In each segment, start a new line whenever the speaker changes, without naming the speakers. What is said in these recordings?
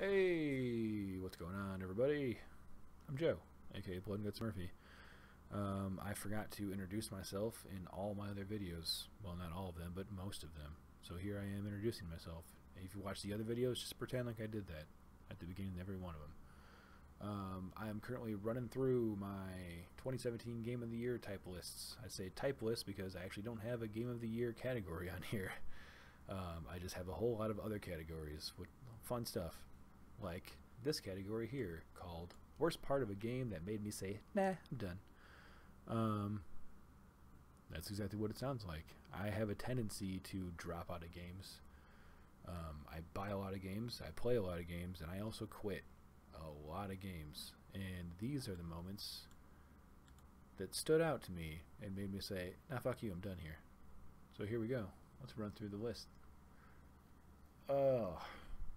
Hey, what's going on, everybody? I'm Joe, aka BloodNGutsMurfy. I forgot to introduce myself in all my other videos. Well, not all of them, but most of them. So here I am introducing myself. If you watch the other videos, just pretend like I did that at the beginning of every one of them. I am currently running through my 2017 Game of the Year type lists. I say type list because I actually don't have a Game of the Year category on here. I just have a whole lot of other categories with fun stuff. Like this category here called worst part of a game that made me say, nah, I'm done. That's exactly what it sounds like. I have a tendency to drop out of games. I buy a lot of games, I play a lot of games, and I also quit a lot of games. And these are the moments that stood out to me and made me say, nah, fuck you, I'm done here. So here we go. Let's run through the list.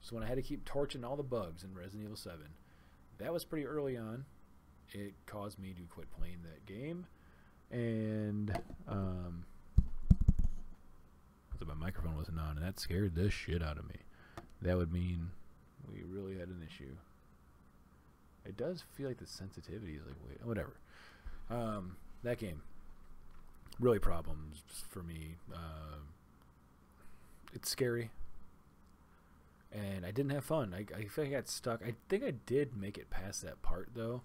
So when I had to keep torching all the bugs in Resident Evil 7, that was pretty early on. It caused me to quit playing that game. And I thought my microphone wasn't on, and that scared the shit out of me. That would mean we really had an issue. It does feel like the sensitivity is like, wait, whatever. That game, really problems for me. It's scary. And I didn't have fun. I feel like I got stuck. I think I did make it past that part, though.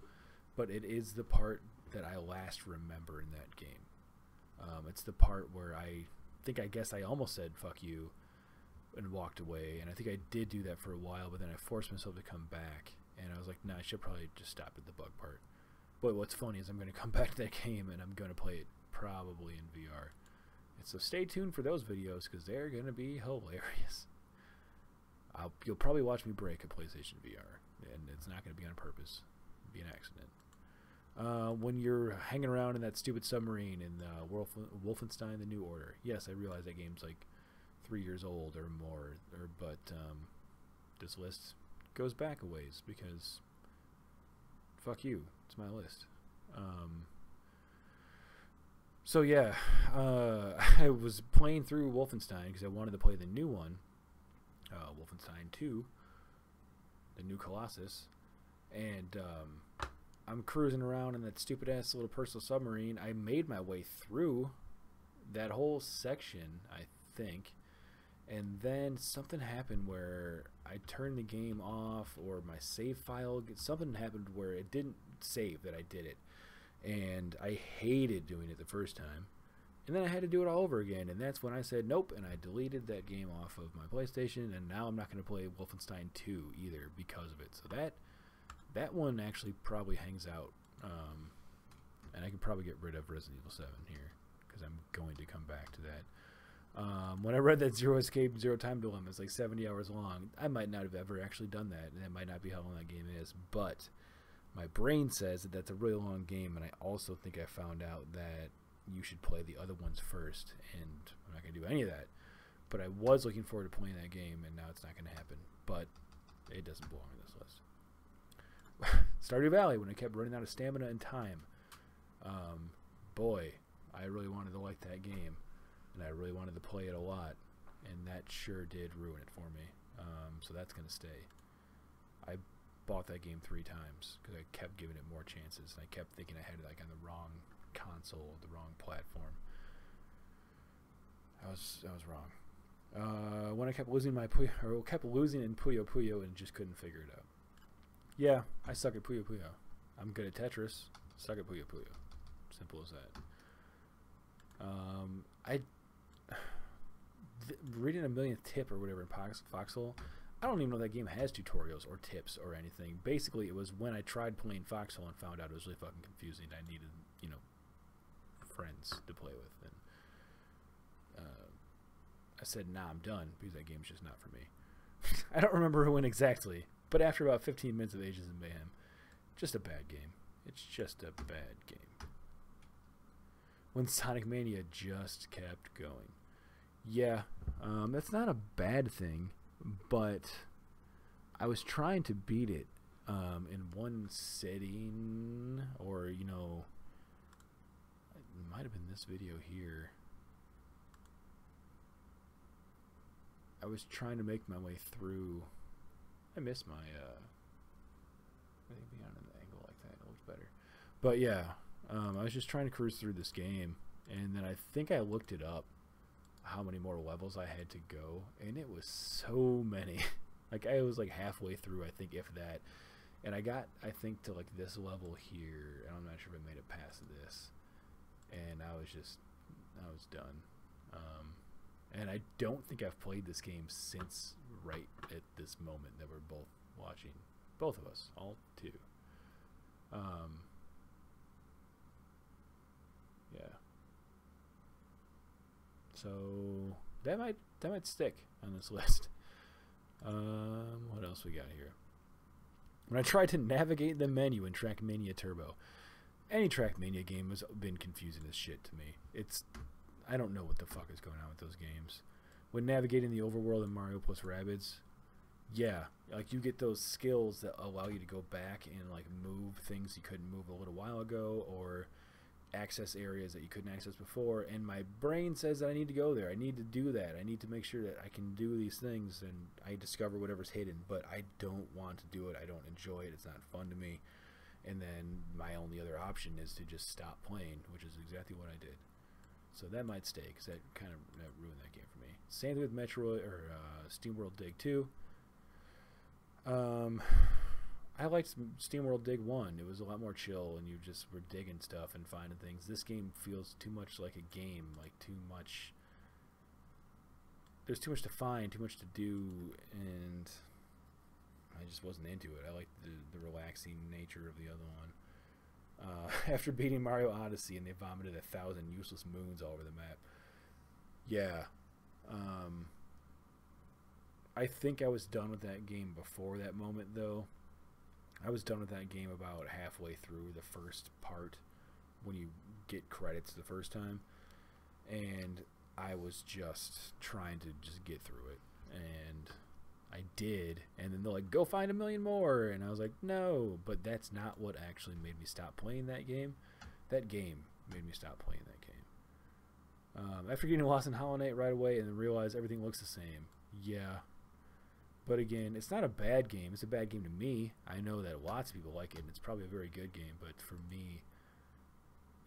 But it is the part that I last remember in that game. It's the part where I guess I almost said, fuck you, and walked away. And I think I did do that for a while, but then I forced myself to come back. And I was like, nah, I should probably just stop at the bug part. But what's funny is I'm going to come back to that game, and I'm going to play it probably in VR. And so stay tuned for those videos, because they're going to be hilarious. You'll probably watch me break a PlayStation VR, and it's not going to be on purpose. It'll be an accident. When you're hanging around in that stupid submarine in Wolfenstein: The New Order, yes, I realize that game's like 3 years old or more, but this list goes back a ways because fuck you, it's my list. So yeah, I was playing through Wolfenstein because I wanted to play the new one. Wolfenstein 2, the new Colossus, and I'm cruising around in that stupid ass little personal submarine. I made my way through that whole section, I think, and then something happened where I turned the game off, or my save file, something happened where it didn't save that I did it, and I hated doing it the first time. And then I had to do it all over again, and that's when I said nope, and I deleted that game off of my PlayStation, and now I'm not going to play Wolfenstein 2 either because of it. So that one actually probably hangs out, and I can probably get rid of Resident Evil 7 here because I'm going to come back to that. When I read that Zero Escape, Zero Time Dilemma is like 70 hours long, I might not have ever actually done that, and that might not be how long that game is, but my brain says that that's a really long game, and I also think I found out that you should play the other ones first, and I'm not going to do any of that. But I was looking forward to playing that game, and now it's not going to happen. But it doesn't belong on this list. Stardew Valley, when I kept running out of stamina and time. Boy, I really wanted to like that game, and I really wanted to play it a lot, and that sure did ruin it for me. So that's going to stay. I bought that game 3 times because I kept giving it more chances, and I kept thinking I had it like on the wrong console, the wrong platform. I was wrong. When I kept losing in Puyo Puyo and just couldn't figure it out. Yeah, I suck at Puyo Puyo. I'm good at Tetris. Suck at Puyo Puyo. Simple as that. Reading a millionth tip or whatever in Foxhole. I don't even know that game has tutorials or tips or anything. Basically, it was when I tried playing Foxhole and found out it was really fucking confusing. I needed, friends to play with, and I said, nah, I'm done, because that game's just not for me. I don't remember who won exactly, but after about 15 minutes of Ages of Mayhem, just a bad game. It's just a bad game. When Sonic Mania just kept going. Yeah, that's not a bad thing, but I was trying to beat it in one sitting, or, it might have been this video here. I was trying to make my way through I miss my I think being on an angle like that, it looks better. But yeah, I was just trying to cruise through this game, and then I think I looked it up, how many more levels I had to go, and it was so many. Like, I was like halfway through, I think, if that, and I got, I think, to like this level here, and I'm not sure if I made it past this, and I was done. And I don't think I've played this game since right at this moment that we're both watching, both of us, all two. Yeah. So that might stick on this list. What else we got here? When I tried to navigate the menu in Trackmania Turbo, any Trackmania game has been confusing as shit to me. I don't know what the fuck is going on with those games. When navigating the overworld in Mario plus Rabbids, yeah, like you get those skills that allow you to go back and like move things you couldn't move a little while ago, or access areas that you couldn't access before, and my brain says that I need to go there. I need to do that. I need to make sure that I can do these things, and I discover whatever's hidden, but I don't want to do it. I don't enjoy it. It's not fun to me. And then my only other option is to just stop playing, which is exactly what I did. So that might stay, because that kind of ruined that game for me. Same thing with Metroid or SteamWorld Dig 2. I liked SteamWorld Dig 1. It was a lot more chill, and you just were digging stuff and finding things. This game feels too much like a game, like too much. There's too much to find, too much to do, and I just wasn't into it. I liked the relaxing nature of the other one. After beating Mario Odyssey, and they vomited 1,000 useless moons all over the map. Yeah. I think I was done with that game before that moment, though. I was done with that game about halfway through the first part, when you get credits the first time, and I was just trying to just get through it, and I did, and then they're like, go find 1,000,000 more, and I was like, no, but that's not what actually made me stop playing that game. That game made me stop playing that game. After getting lost in Hollow Knight right away and then realize everything looks the same, yeah. But again, it's not a bad game. It's a bad game to me. I know that lots of people like it, and it's probably a very good game. But for me,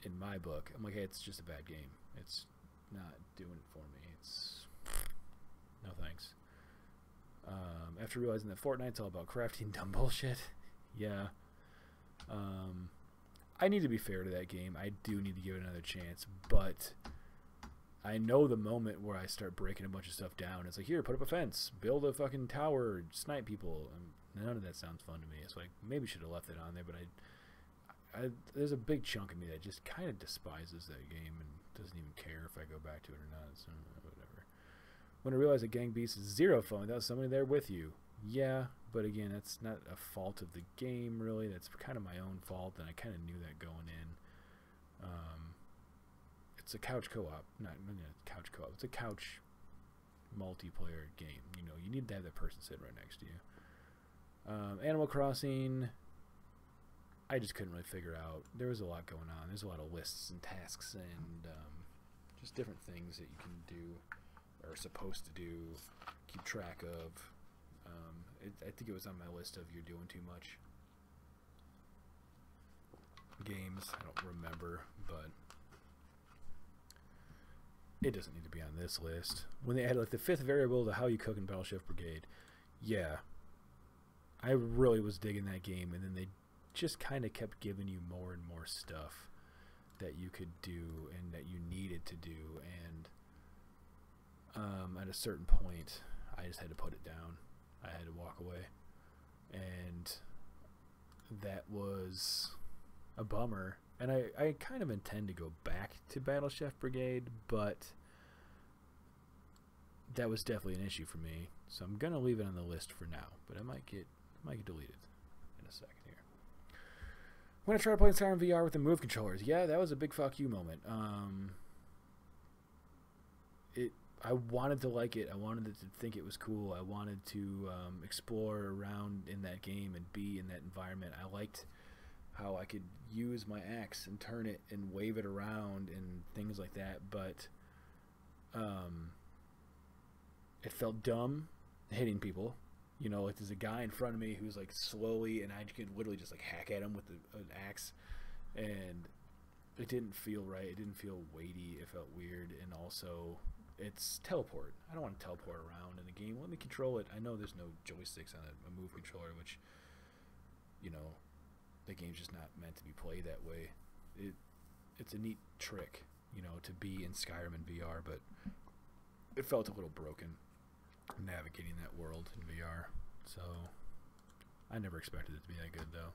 in my book, I'm like, hey, it's just a bad game. It's not doing it for me. It's no thanks. After realizing that Fortnite's all about crafting dumb bullshit, yeah. I need to be fair to that game. I do need to give it another chance, but I know the moment where I start breaking a bunch of stuff down. It's like, here, put up a fence, build a fucking tower, snipe people. None of that sounds fun to me. It's like, maybe should have left it on there, but there's a big chunk of me that just kind of despises that game and doesn't even care if I go back to it or not. So whatever. When I realized that Gang Beasts is zero fun without somebody there with you. Yeah, but again, that's not a fault of the game, really. That's kind of my own fault, and I kind of knew that going in. It's a couch co-op, not couch co-op. It's a couch multiplayer game. You know, you need to have that person sitting right next to you. Animal Crossing, I just couldn't really figure out. There was a lot going on. There's a lot of lists and tasks and just different things that you can do or are supposed to do, keep track of. I think it was on my list of you're doing too much. Games, I don't remember, but it doesn't need to be on this list. When they added like the 5th variable to how you cook in Battleship Brigade, yeah, I really was digging that game, and then they just kind of kept giving you more and more stuff that you could do and that you needed to do, and at a certain point, I just had to put it down. I had to walk away, and that was a bummer. And I kind of intend to go back to Battle Chef Brigade, but that was definitely an issue for me. So I'm gonna leave it on the list for now, but it might get deleted in a second here. When I tried playing Skyrim VR with the Move controllers, yeah, that was a big fuck you moment. I wanted to like it. I wanted to think it was cool. I wanted to explore around in that game and be in that environment. I liked how I could use my axe and turn it and wave it around and things like that, but it felt dumb hitting people. You know, like there's a guy in front of me who's like slowly, and I could literally just like hack at him with an axe, and it didn't feel right. It didn't feel weighty. It felt weird, and also it's teleport. I don't want to teleport around in the game. Let me control it. I know there's no joysticks on a move controller, which, you know, the game's just not meant to be played that way. It's a neat trick, you know, to be in Skyrim in VR, but it felt a little broken navigating that world in VR. So I never expected it to be that good, though.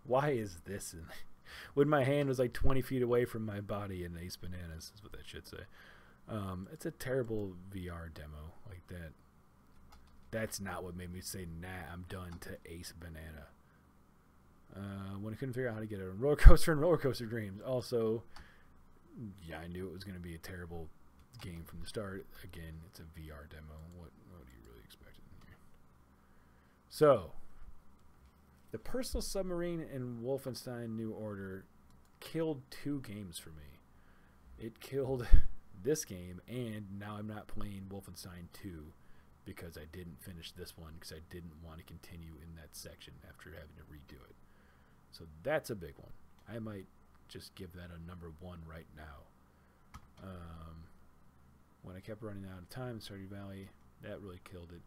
Why is this in when my hand was like 20 feet away from my body in Ace Bananas is what that should say. It's a terrible VR demo like that. That's not what made me say, nah, I'm done to Ace Banana. When I couldn't figure out how to get a roller coaster and Roller Coaster Dreams. Also, yeah, I knew it was going to be a terrible game from the start. Again, it's a VR demo. What do you really expect in here? So, the Personal Submarine and Wolfenstein New Order killed 2 games for me. It killed this game, and now I'm not playing Wolfenstein 2 because I didn't finish this one because I didn't want to continue in that section after having to redo it. So that's a big one. I might just give that a number 1 right now. When I kept running out of time in Stardew Valley, that really killed it.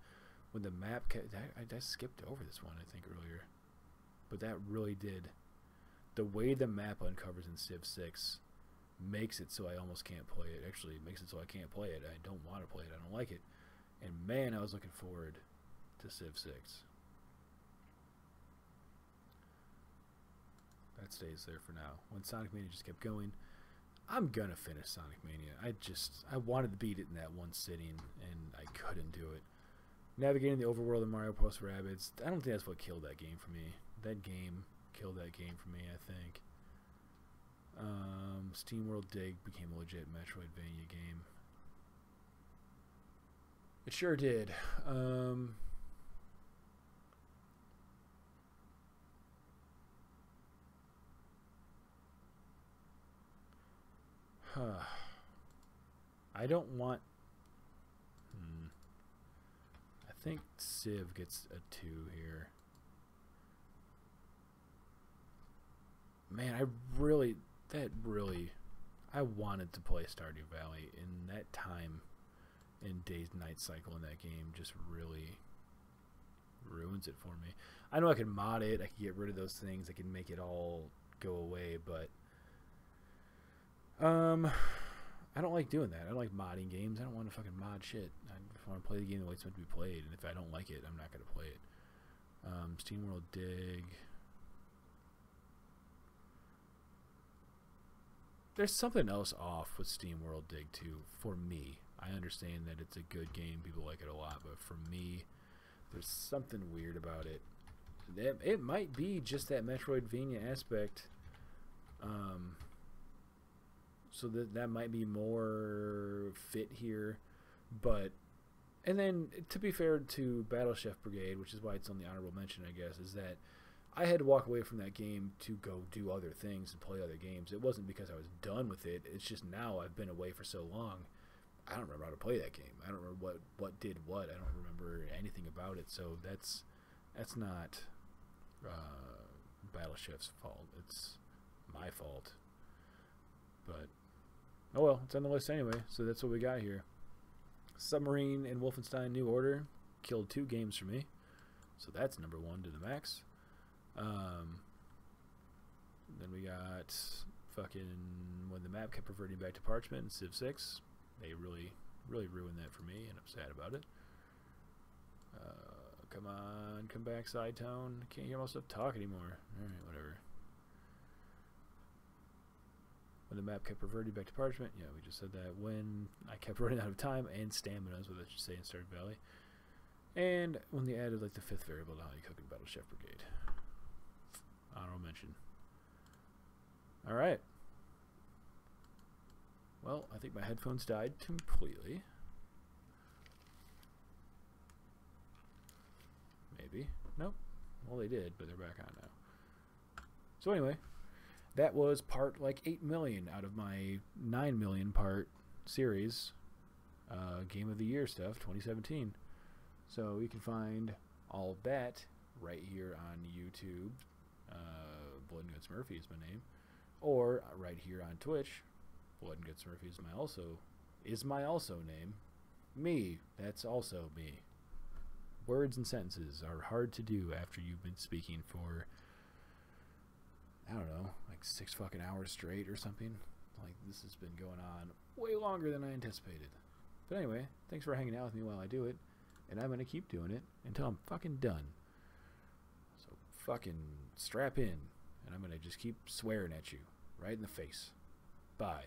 When the map I skipped over this one, I think, earlier. But that really did. The way the map uncovers in Civ 6 makes it so I almost can't play it. Actually, it makes it so I can't play it. I don't want to play it. I don't like it. And man, I was looking forward to Civ 6. That stays there for now. When Sonic Mania just kept going, I'm gonna finish Sonic Mania. I wanted to beat it in that one sitting, and I couldn't do it. Navigating the overworld in Mario Plus Rabbids, I don't think that's what killed that game for me. That game killed that game for me, I think. SteamWorld Dig became a legit Metroidvania game. It sure did. I don't want... I think Civ gets a 2 here. Man, I wanted to play Stardew Valley, and that time and days night cycle in that game just really ruins it for me. I know I can mod it, I can get rid of those things, I can make it all go away, but I don't like doing that. I don't like modding games. I don't want to fucking mod shit. I just want to play the game the way it's meant to be played, and if I don't like it, I'm not going to play it. SteamWorld Dig. There's something else off with SteamWorld Dig 2 for me. I understand that it's a good game. People like it a lot, but for me, there's something weird about it. It might be just that Metroidvania aspect. So that might be more fit here, but and then to be fair to Battle Chef Brigade, which is why it's on the honorable mention, I guess, is that I had to walk away from that game to go do other things and play other games. It wasn't because I was done with it. It's just now I've been away for so long, I don't remember how to play that game. I don't remember what did what. I don't remember anything about it. So that's not Battle Chef's fault. It's my fault. But oh well, it's on the list anyway, so that's what we got here. Submarine and Wolfenstein New Order killed 2 games for me, so that's number 1 to the max. Then we got fucking When the Map Kept Reverting Back to Parchment in Civ 6. They really ruined that for me, and I'm sad about it. Come on, come back, Side Tone. Can't hear myself talk anymore. Alright, whatever. When the map kept reverting back to Parchment. Yeah, we just said that. When I kept running out of time and stamina is what I should say in Stardew Valley. And when they added like the 5th variable to how you cook in Battle Chef Brigade. Honorable mention. Alright. Well, I think my headphones died completely. Maybe. Nope. Well, they did, but they're back on now. So anyway, that was part like 8 million out of my 9 million part series. Game of the Year stuff, 2017. So you can find all of that right here on YouTube. BloodNGutsMurfy is my name. Or right here on Twitch. BloodNGutsMurfy is my also name. Me, that's also me. Words and sentences are hard to do after you've been speaking for, I don't know, like 6 fucking hours straight or something. Like, this has been going on way longer than I anticipated. But anyway, thanks for hanging out with me while I do it. And I'm going to keep doing it until I'm fucking done. So fucking strap in. And I'm going to just keep swearing at you right in the face. Bye.